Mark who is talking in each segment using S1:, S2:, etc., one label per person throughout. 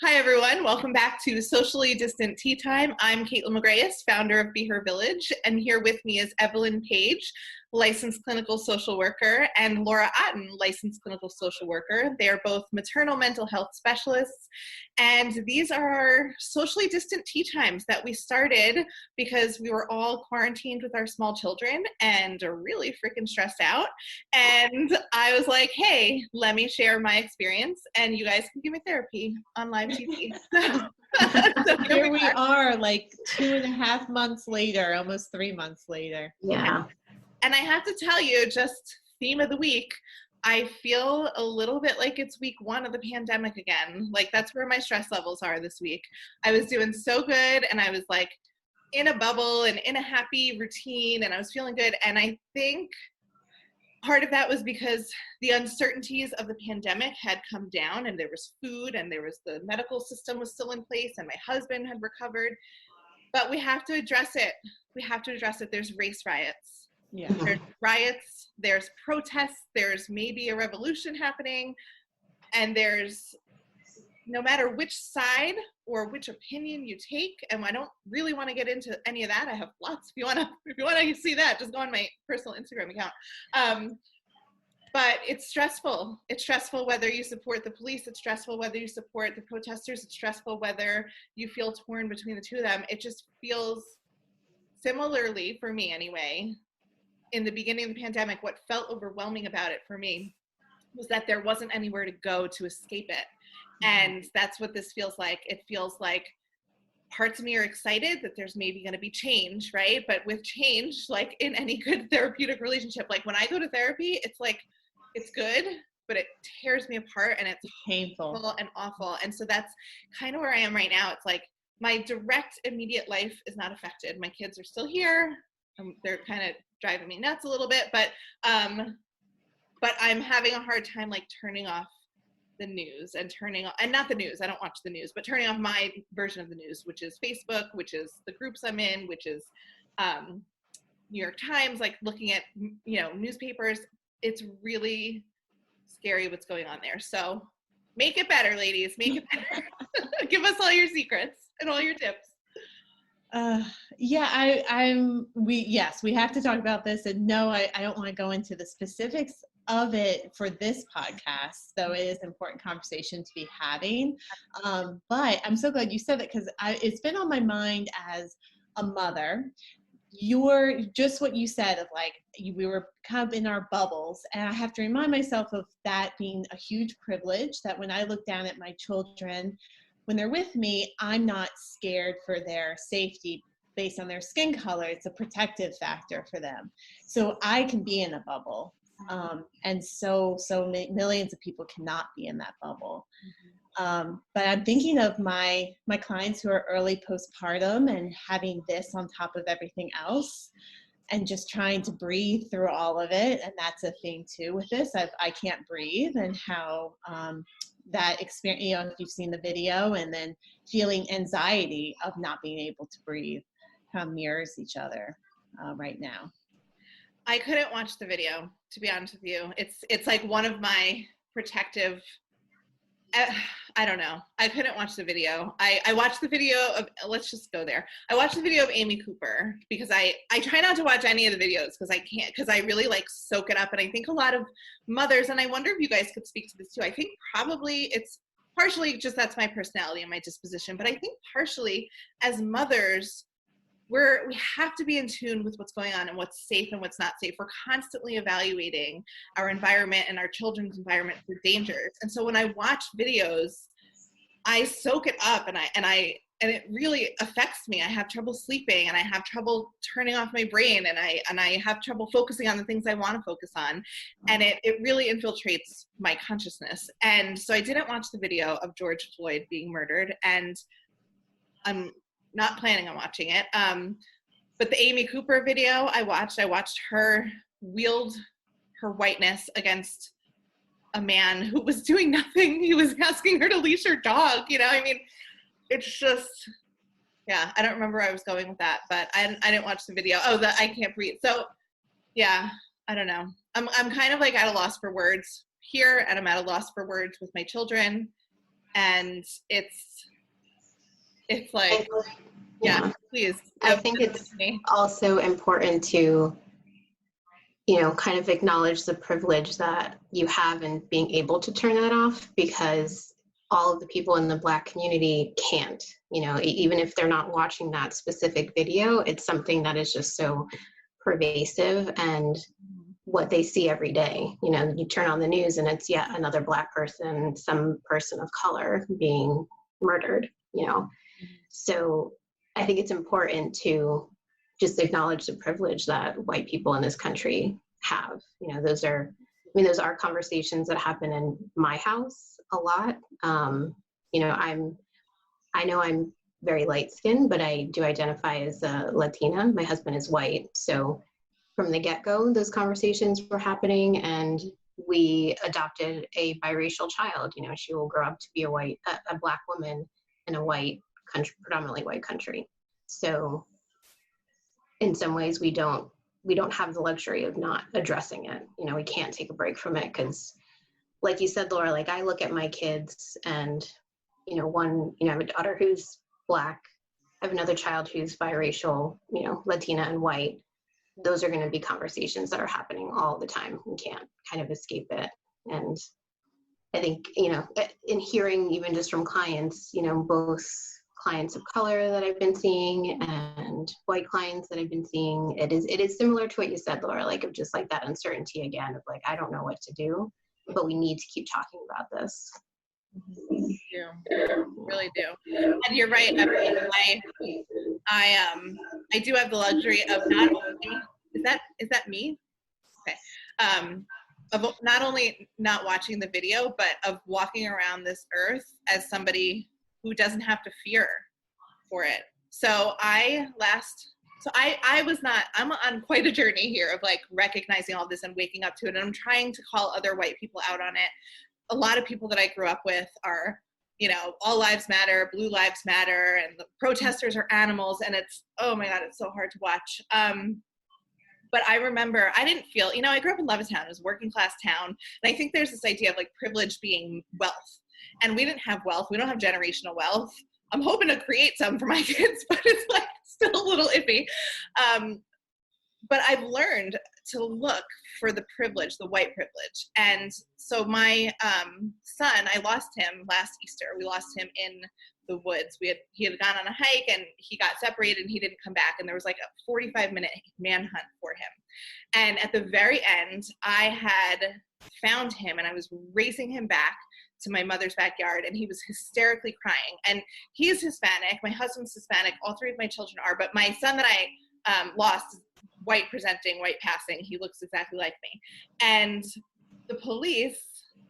S1: Hi, everyone. Welcome back to Socially Distant Tea Time. I'm Kaitlin McGrayus, founder of Be Her Village, and here with me is Evelyn Page, licensed clinical social worker, and Laura Otten, licensed clinical social worker. They are both maternal mental health specialists, and these are our socially distant tea times that we started because we were all quarantined with our small children and are really freaking stressed out. And I was like, hey, let me share my experience, and you guys can give me therapy on live TV.
S2: So here we are, like 2.5 months later, almost 3 months later.
S3: Yeah.
S1: And I have to tell you, just theme of the week, I feel a little bit like it's week one of the pandemic again. Like that's where my stress levels are this week. I was doing so good and I was like in a bubble and in a happy routine and I was feeling good. And I think part of that was because the uncertainties of the pandemic had come down and there was food and there was the medical system was still in place and my husband had recovered. But we have to address it. We have to address it. There's race riots.
S2: Yeah.
S1: There's riots, there's protests, there's maybe a revolution happening, and there's, no matter which side or which opinion you take, and I don't really want to get into any of that. I have lots. If you want to see that, just go on my personal Instagram account. But it's stressful. It's stressful whether you support the police. It's stressful whether you support the protesters. It's stressful whether you feel torn between the two of them. It just feels similarly, for me anyway, in the beginning of the pandemic, what felt overwhelming about it for me was that there wasn't anywhere to go to escape it. And that's what this feels like. It feels like parts of me are excited that there's maybe going to be change, right? But with change, like in any good therapeutic relationship, like when I go to therapy, it's like, it's good, but it tears me apart and it's
S2: painful
S1: and awful. And so that's kind of where I am right now. It's like my direct immediate life is not affected. My kids are still here. They're kind of driving me nuts a little bit, but I'm having a hard time like turning off the news and not the news, I don't watch the news, but turning off my version of the news, which is Facebook, which is the groups I'm in, which is New York Times, like looking at, newspapers. It's really scary what's going on there. So make it better, ladies, make it better. Give us all your secrets and all your tips.
S2: We have to talk about this, and no, I don't want to go into the specifics of it for this podcast, though it is an important conversation to be having. But I'm so glad you said that because it's been on my mind as a mother. You're just what you said of like, we were kind of in our bubbles, and I have to remind myself of that being a huge privilege, that when I look down at my children, when they're with me, I'm not scared for their safety based on their skin color. It's a protective factor for them. So I can be in a bubble. And so millions of people cannot be in that bubble. But I'm thinking of my clients who are early postpartum and having this on top of everything else and just trying to breathe through all of it. And that's a thing too with this. I can't breathe, and how that experience, if you've seen the video, and then feeling anxiety of not being able to breathe, how mirrors each other right now.
S1: I couldn't watch the video, to be honest with you. It's like one of my protective, I don't know. I couldn't watch the video. I watched the video of, let's just go there. I watched the video of Amy Cooper because I try not to watch any of the videos because I really like soak it up. And I think a lot of mothers, and I wonder if you guys could speak to this too. I think probably it's partially just that's my personality and my disposition, but I think partially as mothers, we have to be in tune with what's going on and what's safe and what's not safe. We're constantly evaluating our environment and our children's environment for dangers. And so when I watch videos, I soak it up and it really affects me. I have trouble sleeping and I have trouble turning off my brain and I have trouble focusing on the things I want to focus on. And it really infiltrates my consciousnly. And so I didn't watch the video of George Floyd being murdered, and I'm not planning on watching it. But the Amy Cooper video I watched her wield her whiteness against a man who was doing nothing. He was asking her to leash her dog, I mean, it's just, yeah, I don't remember where I was going with that, but I didn't watch the video. Oh, I can't breathe. So yeah, I don't know. I'm kind of like at a loss for words here, and I'm at a loss for words with my children. And it's like, yeah, please.
S3: I think it's also important to, kind of acknowledge the privilege that you have in being able to turn that off, because all of the people in the Black community can't, even if they're not watching that specific video, it's something that is just so pervasive and what they see every day. You turn on the news and it's yet another Black person, some person of color being murdered, So I think it's important to just acknowledge the privilege that white people in this country have. Those are conversations that happen in my house a lot. I know I'm very light skinned, but I do identify as a Latina. My husband is white. So from the get-go, those conversations were happening, and we adopted a biracial child. She will grow up to be a Black woman in a white country, predominantly white country. So in some ways we don't have the luxury of not addressing it. We can't take a break from it, because like you said, Laura, like I look at my kids and, I have a daughter who's Black. I have another child who's biracial, Latina and white. Those are going to be conversations that are happening all the time. We can't kind of escape it. And I think, in hearing even just from clients, both clients of color that I've been seeing and white clients that I've been seeing, it is similar to what you said, Laura, like of just like that uncertainty again of like, I don't know what to do, but we need to keep talking about this.
S1: You really do. And you're right, Evelyn. I do have the luxury of not only, is that me? Okay. Of not only not watching the video, but of walking around this earth as somebody who doesn't have to fear for it. So I'm on quite a journey here of like recognizing all this and waking up to it. And I'm trying to call other white people out on it. A lot of people that I grew up with are, all lives matter, blue lives matter, and the protesters are animals. And it's, oh my God, it's so hard to watch. But I remember I didn't feel, I grew up in Levittown. It was a working class town. And I think there's this idea of like privilege being wealth. And we didn't have wealth. We don't have generational wealth. I'm hoping to create some for my kids, but it's like still a little iffy. But I've learned to look for the privilege, the white privilege. And so my son, I lost him last Easter. We lost him in the woods. He had gone on a hike and he got separated and he didn't come back. And there was like a 45-minute manhunt for him. And at the very end, I had found him and I was racing him back to my mother's backyard, and he was hysterically crying. And he's Hispanic. My husband's Hispanic. All three of my children are. But my son that I lost, white presenting, white passing. He looks exactly like me. And the police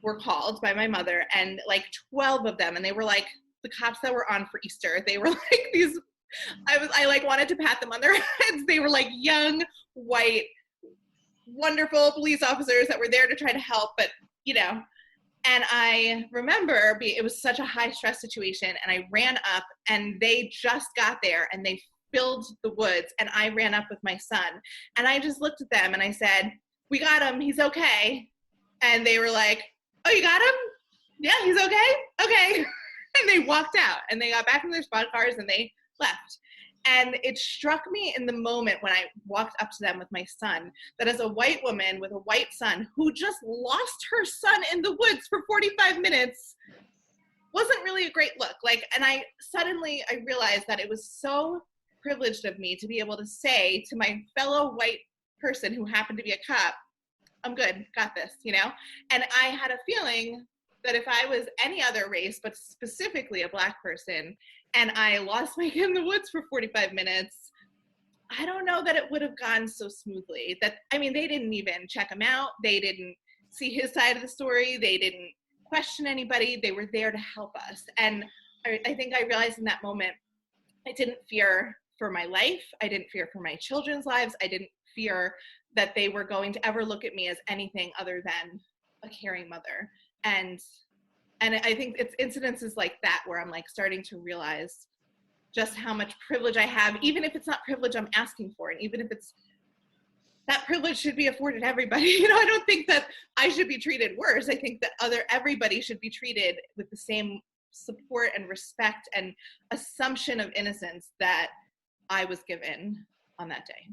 S1: were called by my mother, and like 12 of them, and they were like the cops that were on for Easter. They were like these, I like wanted to pat them on their heads. They were like young, white, wonderful police officers that were there to try to help, but and I remember it was such a high stress situation, and I ran up and they just got there and they filled the woods, and I ran up with my son, and I just looked at them and I said, "We got him, he's okay." And they were like, "Oh, you got him? Yeah, he's okay? Okay." And they walked out and they got back in their squad cars and they left. And it struck me in the moment when I walked up to them with my son that as a white woman with a white son who just lost her son in the woods for 45 minutes wasn't really a great look. And I realized that it was so privileged of me to be able to say to my fellow white person who happened to be a cop, "I'm good, got this," And I had a feeling that if I was any other race, but specifically a Black person, and I lost my kid in the woods for 45 minutes, I don't know that it would have gone so smoothly. They didn't even check him out. They didn't see his side of the story. They didn't question anybody. They were there to help us. And I think I realized in that moment, I didn't fear for my life. I didn't fear for my children's lives. I didn't fear that they were going to ever look at me as anything other than a caring mother. And I think it's incidences like that where I'm like starting to realize just how much privilege I have, even if it's not privilege I'm asking for, and even if it's that privilege should be afforded everybody. I don't think that I should be treated worse. I think that everybody should be treated with the same support and respect and assumption of innocence that I was given on that day.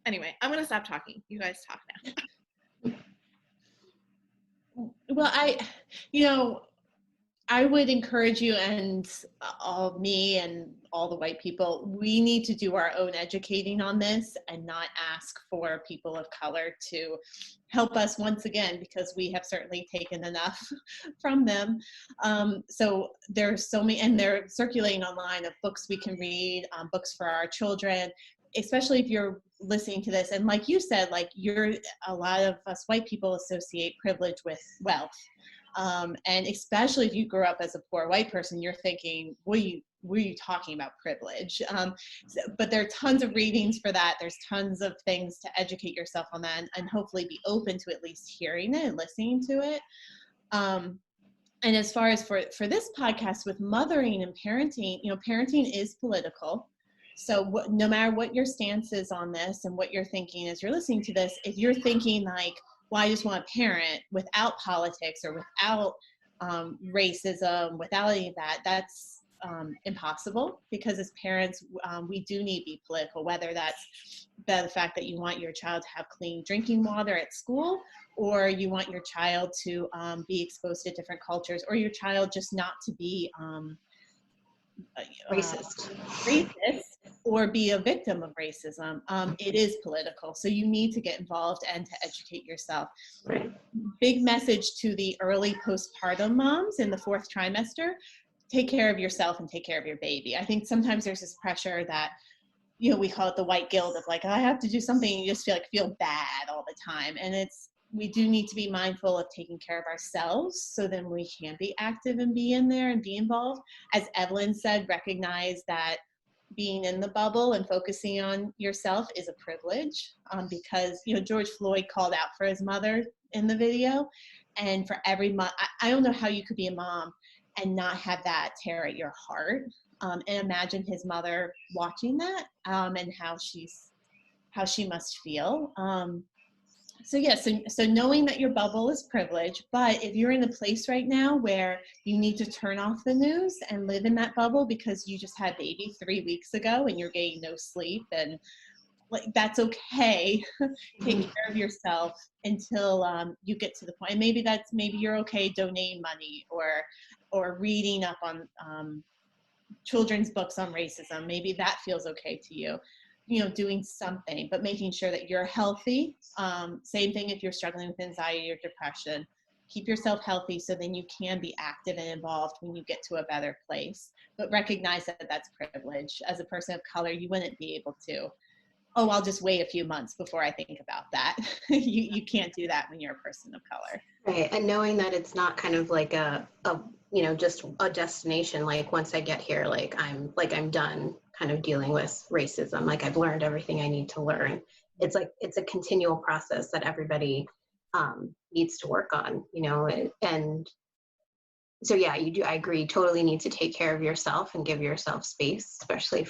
S1: Anyway, I'm going to stop talking. You guys talk now.
S2: Well, I would encourage you and all me and all the white people, we need to do our own educating on this and not ask for people of color to help us once again, because we have certainly taken enough from them. So there's so many, and they're circulating online of books we can read, books for our children, especially if you're listening to this. And like you said, like a lot of us white people associate privilege with wealth. And especially if you grew up as a poor white person, you're thinking, what are you talking about privilege? But there are tons of readings for that. There's tons of things to educate yourself on that and hopefully be open to at least hearing it and listening to it. And as far as for this podcast with mothering and parenting, parenting is political. So no matter what your stance is on this and what you're thinking as you're listening to this, if you're thinking like, well, I just want a parent without politics or without racism, without any of that, that's impossible, because as parents, we do need to be political, whether that's the fact that you want your child to have clean drinking water at school, or you want your child to be exposed to different cultures, or your child just not to be racist or be a victim of racism. It is political, so you need to get involved and to educate yourself.
S3: Right.
S2: Big message to the early postpartum moms in the 4th trimester: take care of yourself and take care of your baby. I think sometimes there's this pressure that, we call it the white guilt of like, oh, I have to do something, and you just feel bad all the time. And we do need to be mindful of taking care of ourselves so then we can be active and be in there and be involved. As Evelyn said, recognize that being in the bubble and focusing on yourself is a privilege, because, George Floyd called out for his mother in the video. And for every mom, I don't know how you could be a mom and not have that tear at your heart. And imagine his mother watching that, and how she must feel. So knowing that your bubble is privilege, but if you're in a place right now where you need to turn off the news and live in that bubble because you just had baby 3 weeks ago and you're getting no sleep, and that's okay. Take care of yourself until you get to the point. And maybe you're okay donating money or reading up on children's books on racism. Maybe that feels okay to you. Doing something, but making sure that you're healthy. Same thing if you're struggling with anxiety or depression. Keep yourself healthy so then you can be active and involved when you get to a better place. But recognize that that's privilege. As a person of color, you wouldn't be able to, oh, I'll just wait a few months before I think about that. You can't do that when you're a person of color.
S3: Right, and knowing that it's not kind of like a just a destination, like once I get here, I'm done kind of dealing with racism, like I've learned everything I need to learn. It's a continual process that everybody needs to work on, and so yeah, I agree, totally need to take care of yourself and give yourself space, especially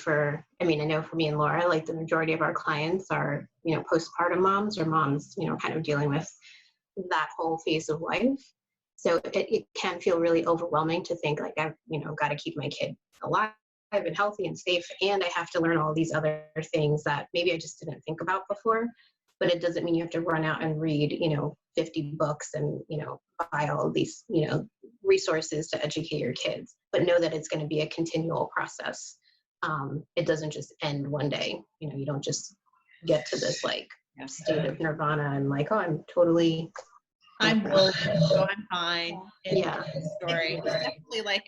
S3: I know for me and Laura, like the majority of our clients are, postpartum moms or moms, kind of dealing with that whole phase of life. So it can feel really overwhelming to think like I've, got to keep my kid alive and healthy and safe, and I have to learn all these other things that maybe I just didn't think about before. But it doesn't mean you have to run out and read, 50 books and, buy all of these, resources to educate your kids. But know that it's going to be a continual process. It doesn't just end one day. You don't just get to this state of nirvana and oh, I'm
S2: golden, so I'm fine.
S3: Yeah.
S1: Story. It's definitely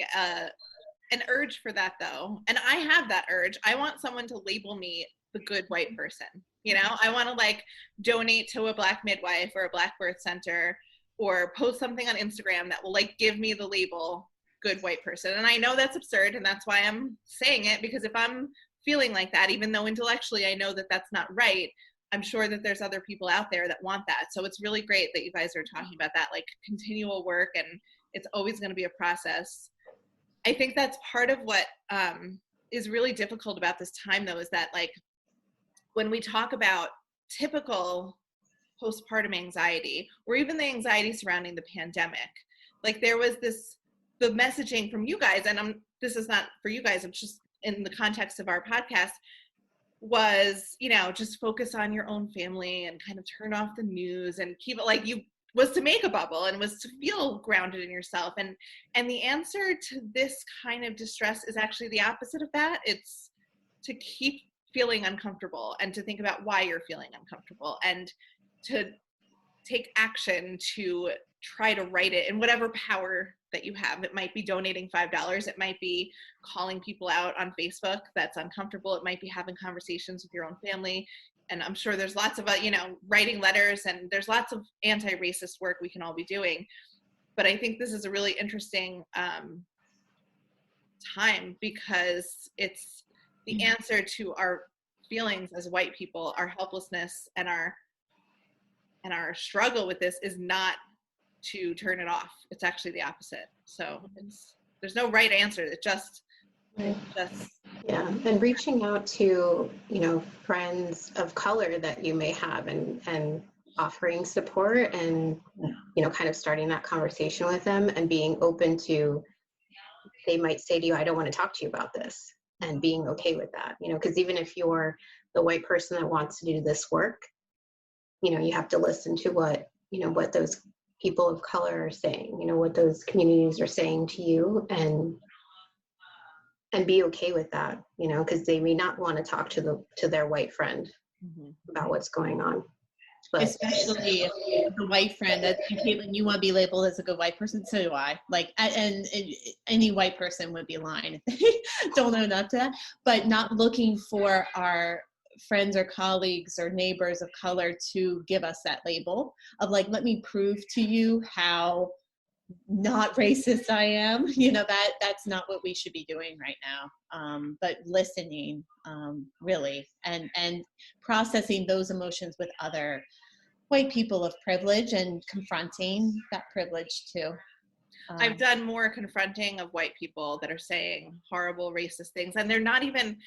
S1: an urge for that though. And I have that urge. I want someone to label me the good white person. I want to donate to a Black midwife or a Black birth center, or post something on Instagram that will give me the label good white person. And I know that's absurd, and that's why I'm saying it, because if I'm feeling like that, even though intellectually I know that that's not right, I'm sure that there's other people out there that want that. So it's really great that you guys are talking about that, continual work, and it's always going to be a process. I think that's part of what is really difficult about this time, though, is that when we talk about typical postpartum anxiety, or even the anxiety surrounding the pandemic, there was this the messaging from you guys, and this is not for you guys, I'm just in the context of our podcast, was, you know, just focus on your own family and kind of turn off the news and keep it like you, was to make a bubble and was to feel grounded in yourself. And the answer to this kind of distress is actually the opposite of that. It's to keep feeling uncomfortable and to think about why you're feeling uncomfortable and to take action to try to right it in whatever power that you have. It might be donating $5. It might be calling people out on Facebook that's uncomfortable. It might be having conversations with your own family. And I'm sure there's lots of, you know, writing letters, and there's lots of anti-racist work we can all be doing. But I think this is a really interesting time, because it's the answer to our feelings as white people, our helplessness and our struggle with this is not to turn it off. It's actually the opposite. So there's no right answer. It's just
S3: yeah. And reaching out to, you know, friends of color that you may have, and offering support, and, you know, kind of starting that conversation with them, and being open to, they might say to you, I don't want to talk to you about this, and being okay with that, you know, because even if you're the white person that wants to do this work, you know, you have to listen to what, you know, what those people of color are saying, you know, what those communities are saying to you, and be okay with that, you know, because they may not want to talk to their white friend about what's going on. But
S2: especially if the white friend, that Kaitlin, you want to be labeled as a good white person, so do I. Like, and any white person would be lying if they don't own up to that. But not looking for our friends or colleagues or neighbors of color to give us that label of like, let me prove to you how not racist I am. You know, that's not what we should be doing right now. But listening, really, and processing those emotions with other white people of privilege, and confronting that privilege too.
S1: I've done more confronting of white people that are saying horrible racist things, and they're not even,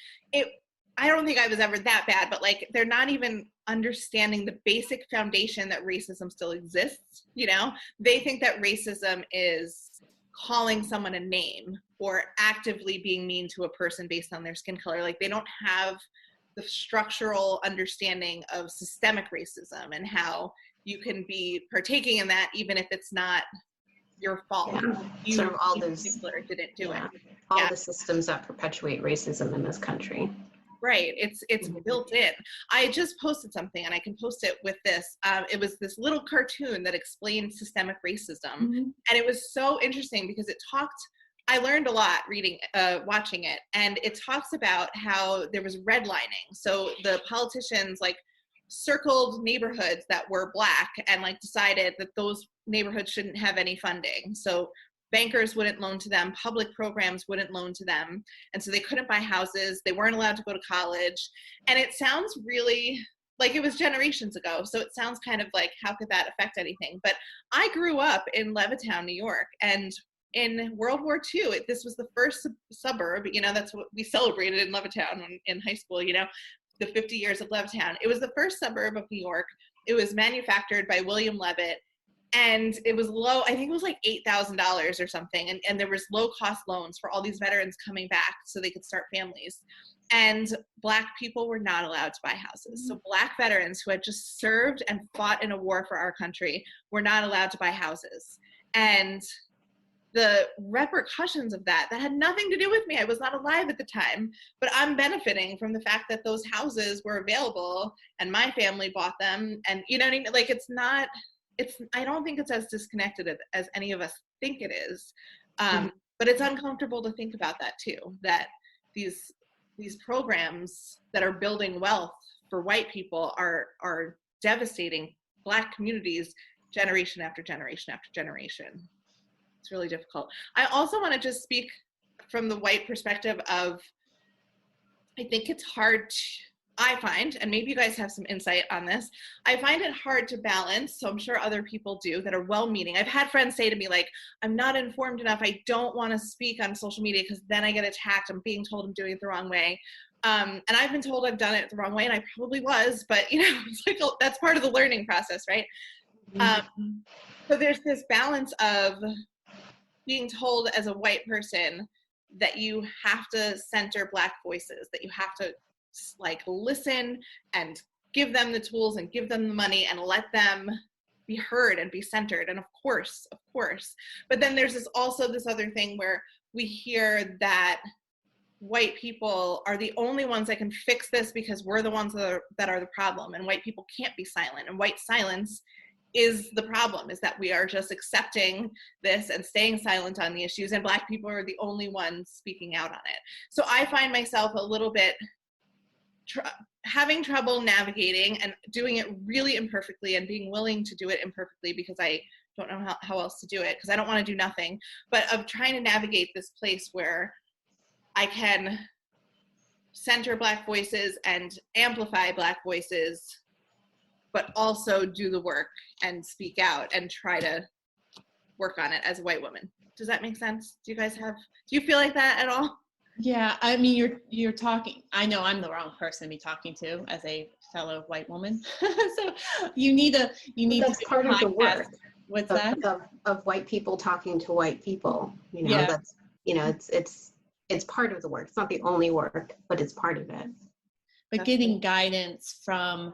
S1: I don't think I was ever that bad, but like, they're not even understanding the basic foundation that racism still exists. You know, they think that racism is calling someone a name or actively being mean to a person based on their skin color. Like, they don't have the structural understanding of systemic racism and how you can be partaking in that even if it's not your fault.
S3: Yeah.
S1: You,
S3: sort of all
S1: in
S3: those,
S1: particular, didn't do it.
S3: all the systems that perpetuate racism in this country.
S1: Right. It's built in. I just posted something, and I can post it with this. It was this little cartoon that explained systemic racism. And it was so interesting because I learned a lot watching it. And it talks about how there was redlining. So the politicians like circled neighborhoods that were Black and like decided that those neighborhoods shouldn't have any funding. So bankers wouldn't loan to them, public programs wouldn't loan to them, and so they couldn't buy houses, they weren't allowed to go to college. And it sounds really like it was generations ago, so it sounds kind of like, how could that affect anything? But I grew up in Levittown, New York, and in World War II, this was the first suburb, you know, that's what we celebrated in Levittown in high school, you know, the 50 years of Levittown. It was the first suburb of New York. It was manufactured by William Levitt. And it was low, I think it was like $8,000 or something. And there was low cost loans for all these veterans coming back so they could start families. And Black people were not allowed to buy houses. So Black veterans who had just served and fought in a war for our country were not allowed to buy houses. And the repercussions of that had nothing to do with me. I was not alive at the time, but I'm benefiting from the fact that those houses were available and my family bought them. And you know what I mean? Like, I don't think it's as disconnected as any of us think it is. But it's uncomfortable to think about that too, that these programs that are building wealth for white people are devastating Black communities generation after generation after generation. It's really difficult. I also want to just speak from the white perspective of, I think it's hard I find, and maybe you guys have some insight on this, I find it hard to balance, so I'm sure other people do, that are well-meaning. I've had friends say to me, like, I'm not informed enough, I don't want to speak on social media because then I get attacked, I'm being told I'm doing it the wrong way. And I've been told I've done it the wrong way, and I probably was, but, you know, it's like, that's part of the learning process, right? So there's this balance of being told as a white person that you have to center Black voices, that you have to like listen and give them the tools and give them the money and let them be heard and be centered. And of course, but then there's also this other thing where we hear that white people are the only ones that can fix this because we're the ones that are the problem, and white people can't be silent, and white silence is the problem, is that we are just accepting this and staying silent on the issues, and Black people are the only ones speaking out on it. So I find myself a little bit having trouble navigating and doing it really imperfectly, and being willing to do it imperfectly because I don't know how else to do it, because I don't want to do nothing, but of trying to navigate this place where I can center Black voices and amplify Black voices, but also do the work and speak out and try to work on it as a white woman. Does that make sense? Do you feel like that at all?
S2: Yeah, I mean, you're talking, I know I'm the wrong person to be talking to as a fellow white woman. So you need
S3: that's
S2: to
S3: part of the work.
S2: What's that?
S3: Of white people talking to white people,
S2: Yeah.
S3: That's, it's part of the work. It's not the only work, but it's part of it.
S2: But getting guidance from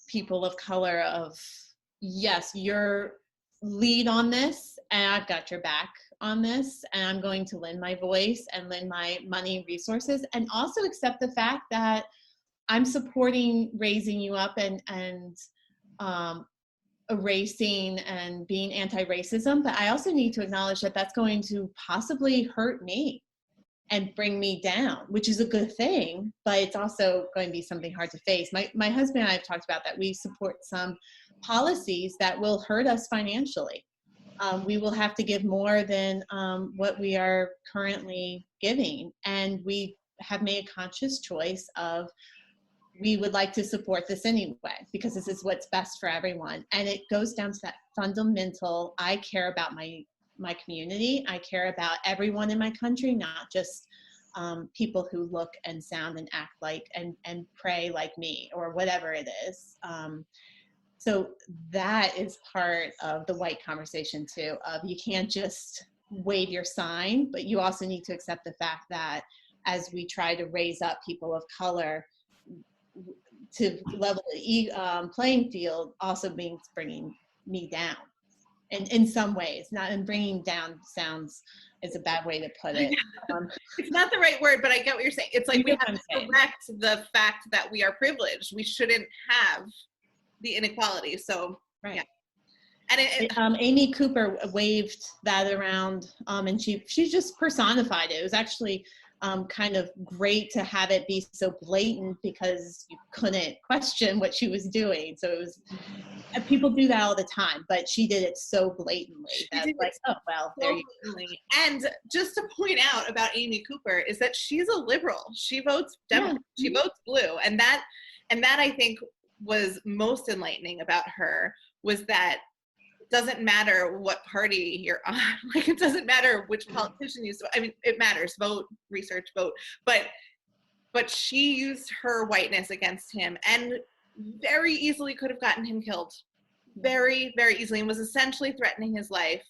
S2: people of color of, yes, you're lead on this and I've got your back on this, and I'm going to lend my voice and lend my money and resources, and also accept the fact that I'm supporting raising you up and erasing and being anti-racism, but I also need to acknowledge that that's going to possibly hurt me and bring me down, which is a good thing, but it's also going to be something hard to face. My husband and I have talked about that. We support some policies that will hurt us financially. We will have to give more than what we are currently giving. And we have made a conscious choice of, we would like to support this anyway, because this is what's best for everyone. And it goes down to that fundamental, I care about my community. I care about everyone in my country, not just people who look and sound and act like and pray like me, or whatever it is. So that is part of the white conversation too, of you can't just wave your sign, but you also need to accept the fact that as we try to raise up people of color to level the playing field, also means bringing me down. And in some ways, not in bringing down sounds is a bad way to put it.
S1: It's not the right word, but I get what you're saying. It's like we have to correct the fact that we are privileged. We shouldn't have the inequality. So,
S2: right.
S1: Yeah. And
S2: Amy Cooper waved that around, and she just personified it. It was actually kind of great to have it be so blatant, because you couldn't question what she was doing. So it was, people do that all the time, but she did it so blatantly that like, oh, well, there you go.
S1: And just to point out about Amy Cooper is that she's a liberal. She votes Democrat. Yeah. She votes blue. And that I think was most enlightening about her, was that it doesn't matter what party you're on. Like, it doesn't matter which politician you, I mean, it matters, vote, research, vote, but she used her whiteness against him and very easily could have gotten him killed, very, very easily, and was essentially threatening his life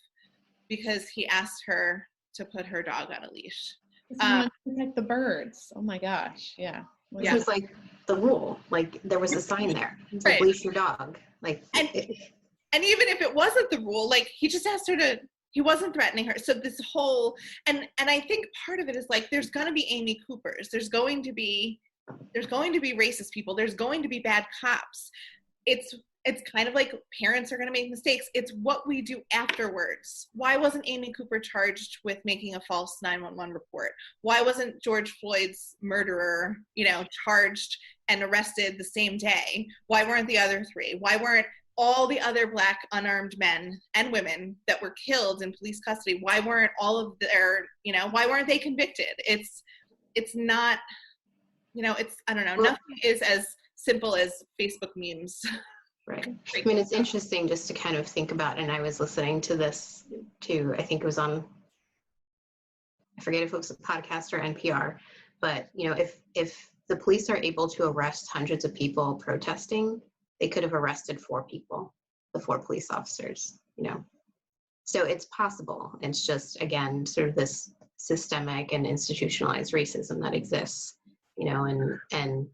S1: because he asked her to put her dog on a leash.
S2: Protect the birds. Oh my gosh. Yeah.
S3: Which was like the rule. Like, there was a sign there. It's like, leash your dog. Like,
S1: and even if it wasn't the rule, like, he just asked her to, he wasn't threatening her. So this whole, and I think part of it is like, there's going to be Amy Coopers. There's going to be racist people. There's going to be bad cops. It's kind of like parents are going to make mistakes. It's what we do afterwards. Why wasn't Amy Cooper charged with making a false 911 report? Why wasn't George Floyd's murderer, charged and arrested the same day? Why weren't the other three? Why weren't all the other Black unarmed men and women that were killed in police custody? Why weren't all of their, why weren't they convicted? It's not, it's, I don't know, nothing is as simple as Facebook memes.
S3: Right. I mean, it's interesting just to kind of think about, and I was listening to this too, I think it was on, I forget if it was a podcast or NPR, but, if the police are able to arrest hundreds of people protesting, they could have arrested 4 people, the 4 police officers, So it's possible. It's just, again, sort of this systemic and institutionalized racism that exists, you know, and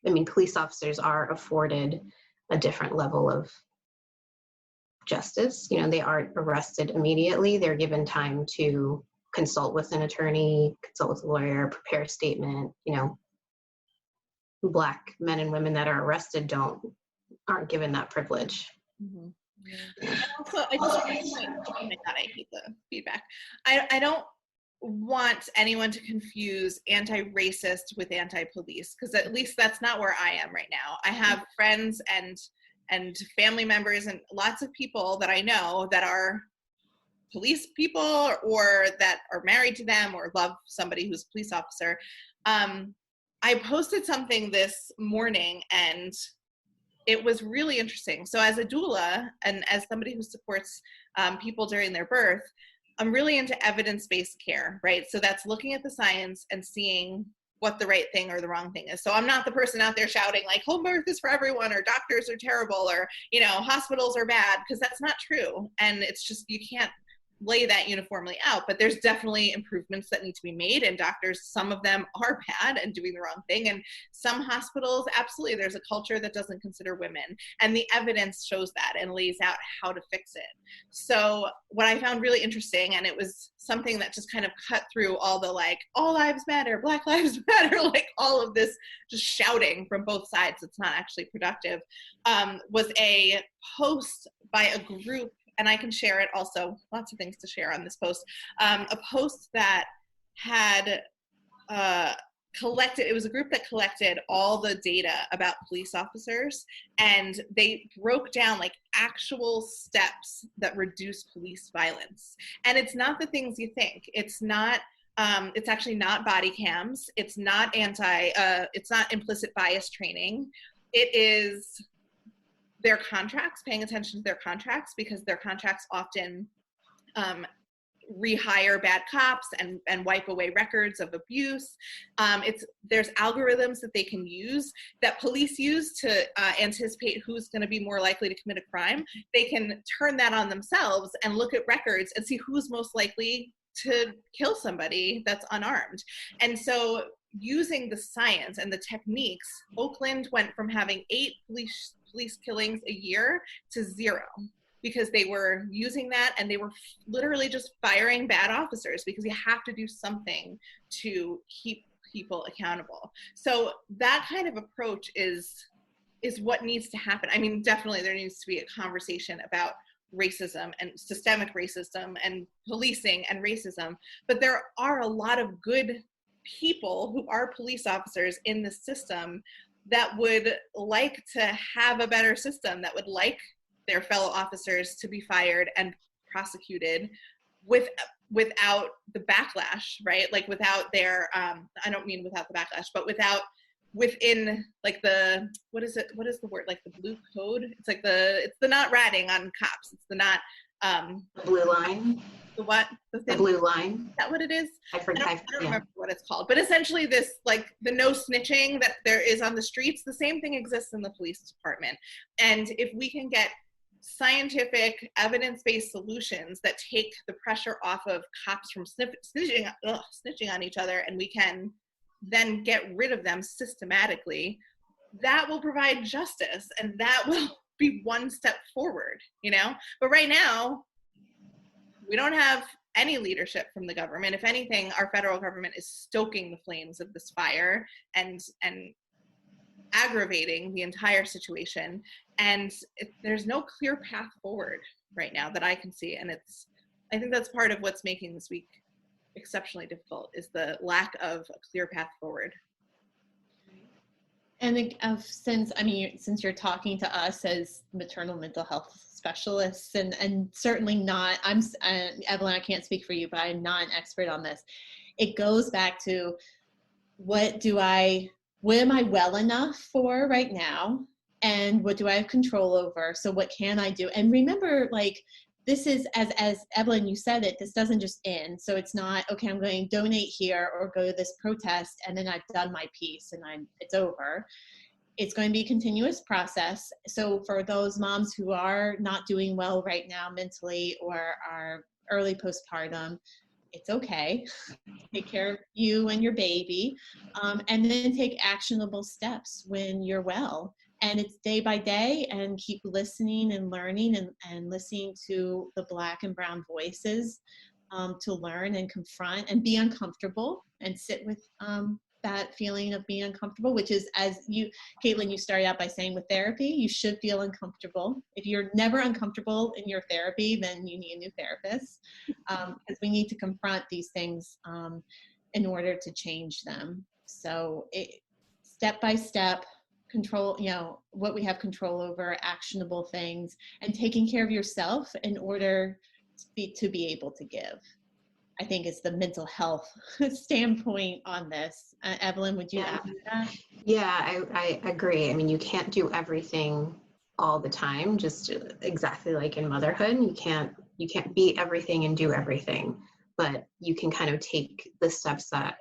S3: I mean, police officers are afforded a different level of justice. You know, they aren't arrested immediately. They're given time to consult with an attorney, consult with a lawyer, prepare a statement. You know, Black men and women that are arrested aren't given that privilege.
S1: Mm-hmm. And also, I just oh my God, I hate the feedback. I don't want anyone to confuse anti-racist with anti-police, because at least that's not where I am right now. I have friends and family members and lots of people that I know that are police people or that are married to them or love somebody who's a police officer. I posted something this morning and it was really interesting. So as a doula and as somebody who supports people during their birth, I'm really into evidence-based care, right? So that's looking at the science and seeing what the right thing or the wrong thing is. So I'm not the person out there shouting like home birth is for everyone or doctors are terrible or, you know, hospitals are bad, because that's not true. And it's just, you can't lay that uniformly out, but there's definitely improvements that need to be made, and doctors, some of them are bad and doing the wrong thing, and some hospitals, absolutely, there's a culture that doesn't consider women, and the evidence shows that and lays out how to fix it. So what I found really interesting, and it was something that just kind of cut through all the like, all lives matter, Black lives matter, like all of this just shouting from both sides, it's not actually productive, was a post by a group, and I can share it also, lots of things to share on this post, a post that had collected, it was a group that collected all the data about police officers, and they broke down like actual steps that reduce police violence. And it's not the things you think. It's not, it's actually not body cams. It's not it's not implicit bias training. It is their contracts, paying attention to their contracts, because their contracts often rehire bad cops and wipe away records of abuse. There's algorithms that they can use, that police use to anticipate who's going to be more likely to commit a crime. They can turn that on themselves and look at records and see who's most likely to kill somebody that's unarmed. And so using the science and the techniques, Oakland went from having 8 police killings a year to 0, because they were using that, and they were literally just firing bad officers, because you have to do something to keep people accountable. So that kind of approach is what needs to happen. I mean, definitely there needs to be a conversation about racism and systemic racism and policing and racism, but there are a lot of good people who are police officers in the system that would like to have a better system, that would like their fellow officers to be fired and prosecuted without the backlash, right? Like without their, I don't mean without the backlash, but within like the, what is the word? Like the blue code? It's like it's the not ratting on cops. It's the not,
S3: the blue line.
S1: The what? The
S3: blue line.
S1: Is that what it is?
S3: I don't
S1: remember what it's called, but essentially this, like the no snitching that there is on the streets, the same thing exists in the police department. And if we can get scientific, evidence-based solutions that take the pressure off of cops from snitching on each other, and we can then get rid of them systematically, that will provide justice, and that will be one step forward, you know? But right now, we don't have any leadership from the government. If anything, our federal government is stoking the flames of this fire and aggravating the entire situation. And there's no clear path forward right now that I can see. And I think that's part of what's making this week exceptionally difficult, is the lack of a clear path forward.
S2: And since you're talking to us as maternal mental health specialists, and certainly not, Evelyn, I can't speak for you, but I'm not an expert on this. It goes back to what am I well enough for right now? And what do I have control over? So what can I do? And remember, like, this is, as Evelyn, you said it, this doesn't just end. So it's not, okay, I'm going to donate here or go to this protest and then I've done my piece and it's over. it's going to be a continuous process. So for those moms who are not doing well right now mentally or are early postpartum, it's okay. Take care of you and your baby, and then take actionable steps when you're well. And it's day by day, and keep listening and learning and listening to the Black and brown voices, to learn and confront and be uncomfortable and sit with that feeling of being uncomfortable, which is, as you, Kaitlin, you started out by saying with therapy, you should feel uncomfortable. If you're never uncomfortable in your therapy, then you need a new therapist, because we need to confront these things in order to change them. So step by step, control, what we have control over, actionable things, and taking care of yourself in order to be able to give, I think, is the mental health standpoint on this. Evelyn, would you add to that?
S3: Yeah, I agree. I mean, you can't do everything all the time, just exactly like in motherhood. You can't be everything and do everything, but you can kind of take the steps that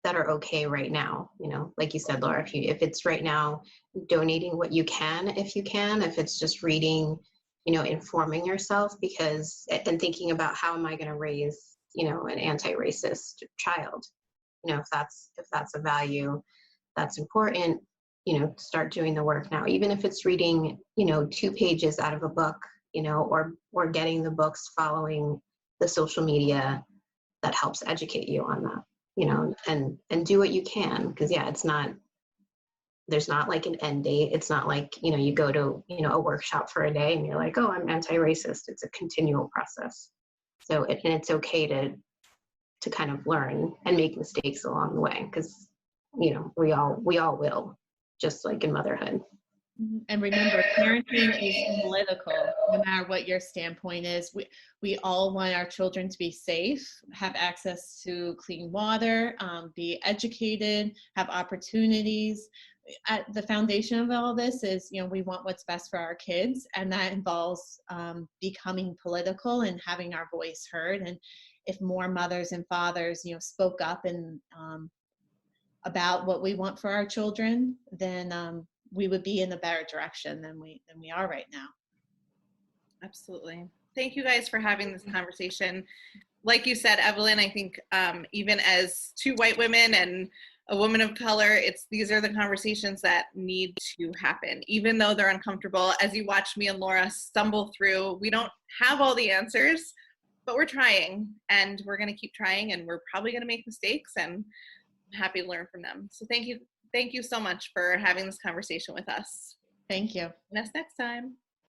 S3: are okay right now. Like you said, Laura, if it's right now, donating what you can, if you can, if it's just reading, informing yourself, and thinking about how am I going to raise, an anti-racist child, if that's a value that's important, start doing the work now, even if it's reading, 2 pages out of a book, or getting the books, following the social media that helps educate you on that, and do what you can, because there's not like an end date. It's not like, you go to, a workshop for a day and you're like, oh, I'm anti-racist. It's a continual process. So, and it's okay to kind of learn and make mistakes along the way, because, we all will, just like in motherhood.
S2: And remember, parenting is political, no matter what your standpoint is. We all want our children to be safe, have access to clean water, be educated, have opportunities. At the foundation of all this is, we want what's best for our kids, and that involves becoming political and having our voice heard. And if more mothers and fathers, spoke up and about what we want for our children, then we would be in a better direction than we are right now.
S1: Absolutely. Thank you guys for having this conversation. Like you said, Evelyn, I think even as 2 white women and a woman of color, these are the conversations that need to happen, even though they're uncomfortable. As you watch me and Laura stumble through, we don't have all the answers, but we're trying, and we're going to keep trying, and we're probably going to make mistakes, and I'm happy to learn from them. So thank you so much for having this conversation with us.
S2: Thank you.
S1: And us next time.